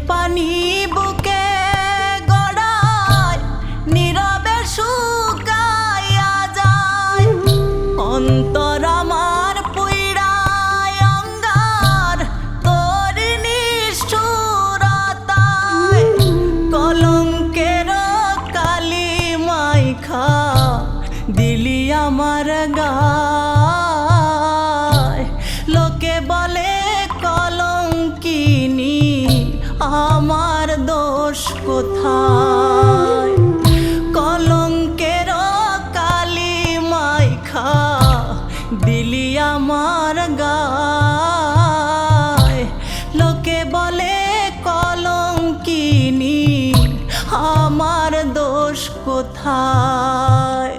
পানি বুকে গড়ায় নীরবে শুকাইয়া যায়। অন্তর আমার পুইড়ায় অঙ্গার তোর নিষ্ঠুরতায়। কলঙ্কের কালি মাইখা দিলি আমার গায়। লোকে বলে কলঙ্কিনী, আমার দোষ কোথায়? কলঙ্কের কালি মাইখা দিলি আমার গায়। লোকে বলে কলঙ্কিনী, আমার দোষ কোথায়?